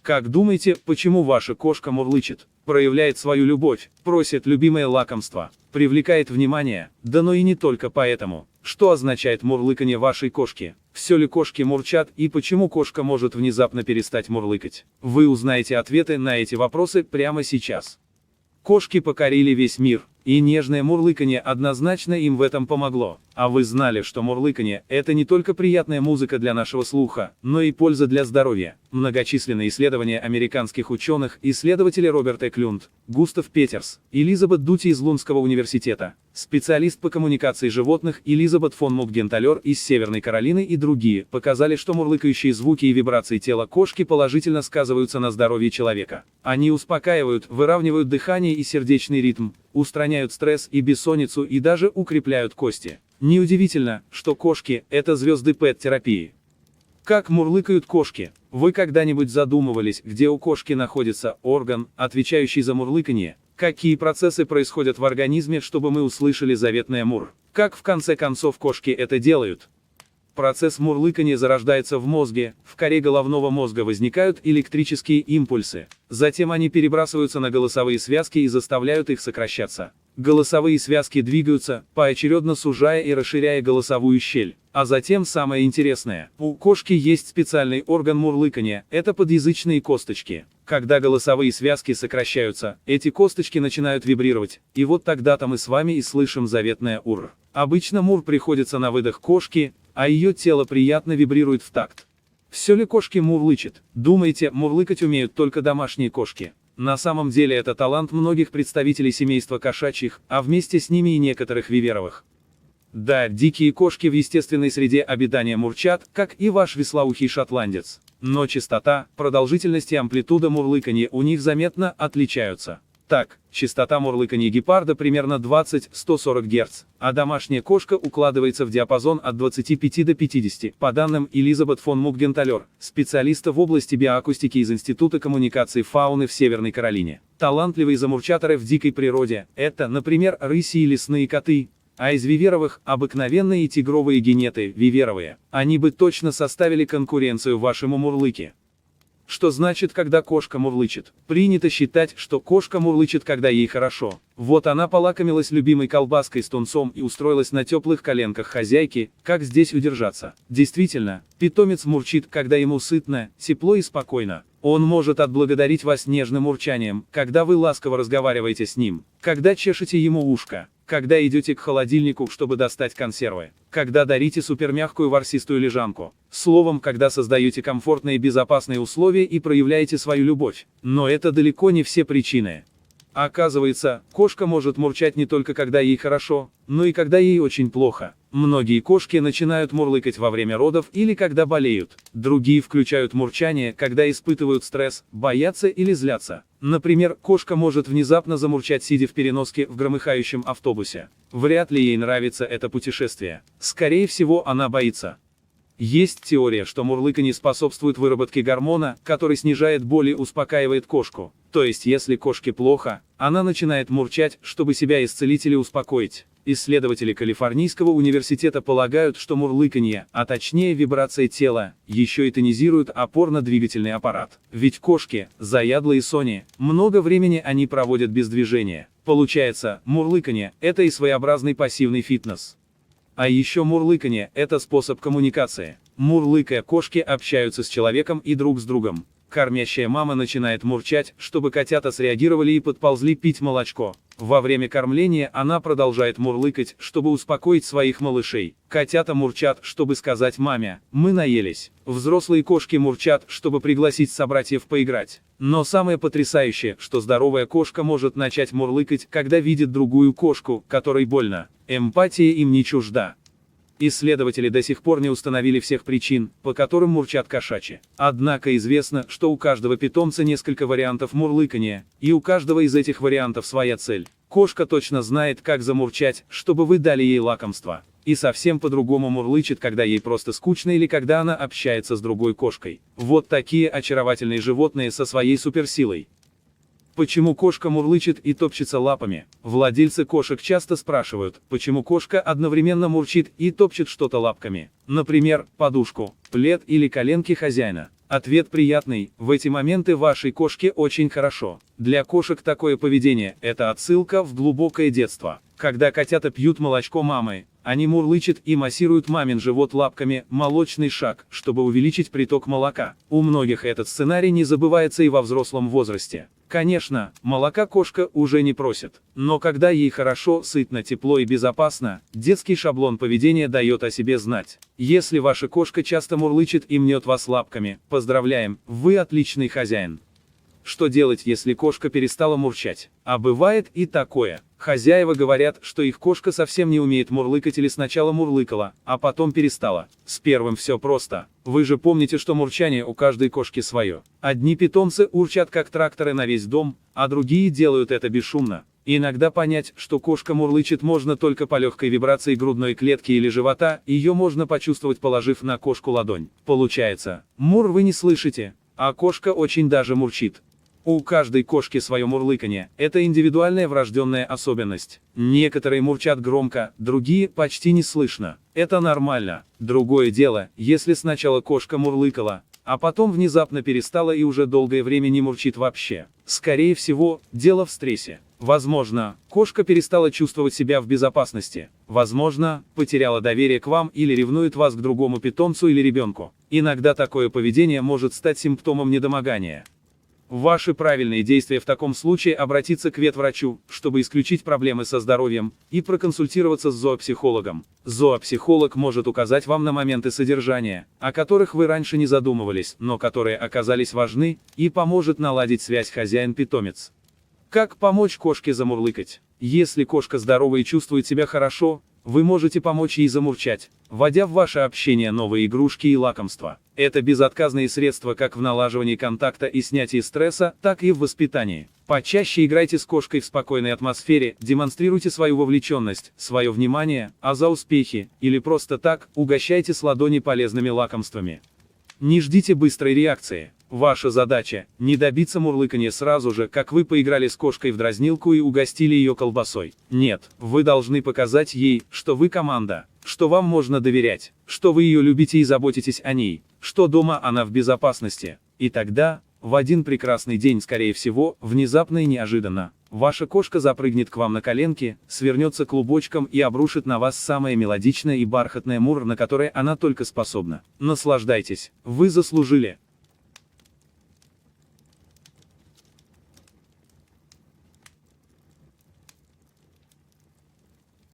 Как думаете, почему ваша кошка мурлычет? Проявляет свою любовь, просит любимое лакомство, привлекает внимание, да но и не только поэтому. Что означает мурлыканье вашей кошки? Все ли кошки мурчат и почему кошка может внезапно перестать мурлыкать? Вы узнаете ответы на эти вопросы прямо сейчас. Кошки покорили весь мир, и нежное мурлыканье однозначно им в этом помогло. А вы знали, что мурлыканье – это не только приятная музыка для нашего слуха, но и польза для здоровья? Многочисленные исследования американских ученых, исследователи Роберт Эклюнд, Густав Петерс, Элизабет Дути из Лунского университета, специалист по коммуникации животных Элизабет фон Мукгенталер из Северной Каролины и другие, показали, что мурлыкающие звуки и вибрации тела кошки положительно сказываются на здоровье человека. Они успокаивают, выравнивают дыхание и сердечный ритм, устраняют стресс и бессонницу и даже укрепляют кости. Неудивительно, что кошки – это звезды пэт-терапии. Как мурлыкают кошки? Вы когда-нибудь задумывались, где у кошки находится орган, отвечающий за мурлыканье? Какие процессы происходят в организме, чтобы мы услышали заветное мур? Как в конце концов кошки это делают? Процесс мурлыканья зарождается в мозге, в коре головного мозга возникают электрические импульсы. Затем они перебрасываются на голосовые связки и заставляют их сокращаться. Голосовые связки двигаются, поочередно сужая и расширяя голосовую щель. А затем самое интересное. У кошки есть специальный орган мурлыканья, это подъязычные косточки. Когда голосовые связки сокращаются, эти косточки начинают вибрировать, и вот тогда-то мы с вами и слышим заветное ур. Обычно мур приходится на выдох кошки, а ее тело приятно вибрирует в такт. Все ли кошки мурлычат? Думаете, мурлыкать умеют только домашние кошки? На самом деле это талант многих представителей семейства кошачьих, а вместе с ними и некоторых виверовых. Да, дикие кошки в естественной среде обитания мурчат, как и ваш вислоухий шотландец. Но частота, продолжительность и амплитуда мурлыканья у них заметно отличаются. Так, частота мурлыканья гепарда примерно 20-140 Гц, а домашняя кошка укладывается в диапазон от 25 до 50, по данным Элизабет фон Мукгенталер, специалиста в области биоакустики из Института коммуникации фауны в Северной Каролине. Талантливые замурчаторы в дикой природе – это, например, рыси и лесные коты, а из виверовых – обыкновенные тигровые генеты, виверовые. Они бы точно составили конкуренцию вашему мурлыке. Что значит, когда кошка мурлычет? Принято считать, что кошка мурлычет, когда ей хорошо. Вот она полакомилась любимой колбаской с тунцом и устроилась на теплых коленках хозяйки, как здесь удержаться? Действительно, питомец мурчит, когда ему сытно, тепло и спокойно. Он может отблагодарить вас нежным урчанием, когда вы ласково разговариваете с ним, когда чешете ему ушко, когда идете к холодильнику, чтобы достать консервы, когда дарите супермягкую ворсистую лежанку. Словом, когда создаете комфортные и безопасные условия и проявляете свою любовь. Но это далеко не все причины. Оказывается, кошка может мурчать не только когда ей хорошо, но и когда ей очень плохо. Многие кошки начинают мурлыкать во время родов или когда болеют. Другие включают мурчание, когда испытывают стресс, боятся или злятся. Например, кошка может внезапно замурчать, сидя в переноске в громыхающем автобусе. Вряд ли ей нравится это путешествие. Скорее всего, она боится. Есть теория, что мурлыканье способствует выработке гормона, который снижает боль и успокаивает кошку. То есть, если кошке плохо, она начинает мурчать, чтобы себя исцелить или успокоить. Исследователи Калифорнийского университета полагают, что мурлыканье, а точнее вибрация тела, еще и тонизирует опорно-двигательный аппарат. Ведь кошки, заядлые сони, много времени они проводят без движения. Получается, мурлыканье – это и своеобразный пассивный фитнес. А еще мурлыканье – это способ коммуникации. Мурлыкая, кошки общаются с человеком и друг с другом. Кормящая мама начинает мурчать, чтобы котята среагировали и подползли пить молочко. Во время кормления она продолжает мурлыкать, чтобы успокоить своих малышей. Котята мурчат, чтобы сказать маме: «Мы наелись». Взрослые кошки мурчат, чтобы пригласить собратьев поиграть. Но самое потрясающее, что здоровая кошка может начать мурлыкать, когда видит другую кошку, которой больно. Эмпатия им не чужда. Исследователи до сих пор не установили всех причин, по которым мурчат кошачьи. Однако известно, что у каждого питомца несколько вариантов мурлыканья, и у каждого из этих вариантов своя цель. Кошка точно знает, как замурчать, чтобы вы дали ей лакомство. И совсем по-другому мурлычет, когда ей просто скучно или когда она общается с другой кошкой. Вот такие очаровательные животные со своей суперсилой. Почему кошка мурлычет и топчется лапами? Владельцы кошек часто спрашивают, почему кошка одновременно мурчит и топчет что-то лапками. Например, подушку, плед или коленки хозяина. Ответ приятный, в эти моменты вашей кошке очень хорошо. Для кошек такое поведение – это отсылка в глубокое детство. Когда котята пьют молочко мамы, они мурлычат и массируют мамин живот лапками, молочный шаг, чтобы увеличить приток молока. У многих этот сценарий не забывается и во взрослом возрасте. Конечно, молока кошка уже не просит. Но когда ей хорошо, сытно, тепло и безопасно, детский шаблон поведения дает о себе знать. Если ваша кошка часто мурлычет и мнет вас лапками, поздравляем, вы отличный хозяин. Что делать, если кошка перестала мурчать? А бывает и такое. Хозяева говорят, что их кошка совсем не умеет мурлыкать или сначала мурлыкала, а потом перестала. С первым все просто. Вы же помните, что мурчание у каждой кошки свое. Одни питомцы урчат как тракторы на весь дом, а другие делают это бесшумно. Иногда понять, что кошка мурлычет, можно только по легкой вибрации грудной клетки или живота, ее можно почувствовать, положив на кошку ладонь. Получается, мур вы не слышите, а кошка очень даже мурчит. У каждой кошки свое мурлыканье, это индивидуальная врожденная особенность. Некоторые мурчат громко, другие почти не слышно. Это нормально. Другое дело, если сначала кошка мурлыкала, а потом внезапно перестала и уже долгое время не мурчит вообще. Скорее всего, дело в стрессе. Возможно, кошка перестала чувствовать себя в безопасности. Возможно, потеряла доверие к вам или ревнует вас к другому питомцу или ребенку. Иногда такое поведение может стать симптомом недомогания. Ваши правильные действия в таком случае — обратиться к ветврачу, чтобы исключить проблемы со здоровьем, и проконсультироваться с зоопсихологом. Зоопсихолог может указать вам на моменты содержания, о которых вы раньше не задумывались, но которые оказались важны, и поможет наладить связь хозяин-питомец. Как помочь кошке замурлыкать? Если кошка здорова и чувствует себя хорошо, вы можете помочь ей замурчать, вводя в ваше общение новые игрушки и лакомства. Это безотказные средства как в налаживании контакта и снятии стресса, так и в воспитании. Почаще играйте с кошкой в спокойной атмосфере, демонстрируйте свою вовлеченность, свое внимание, а за успехи, или просто так, угощайте с ладони полезными лакомствами. Не ждите быстрой реакции. Ваша задача – не добиться мурлыканья сразу же, как вы поиграли с кошкой в дразнилку и угостили ее колбасой. Нет, вы должны показать ей, что вы команда, что вам можно доверять, что вы ее любите и заботитесь о ней, что дома она в безопасности. И тогда, в один прекрасный день, скорее всего, внезапно и неожиданно, ваша кошка запрыгнет к вам на коленки, свернется клубочком и обрушит на вас самое мелодичное и бархатное мур, на которое она только способна. Наслаждайтесь, вы заслужили.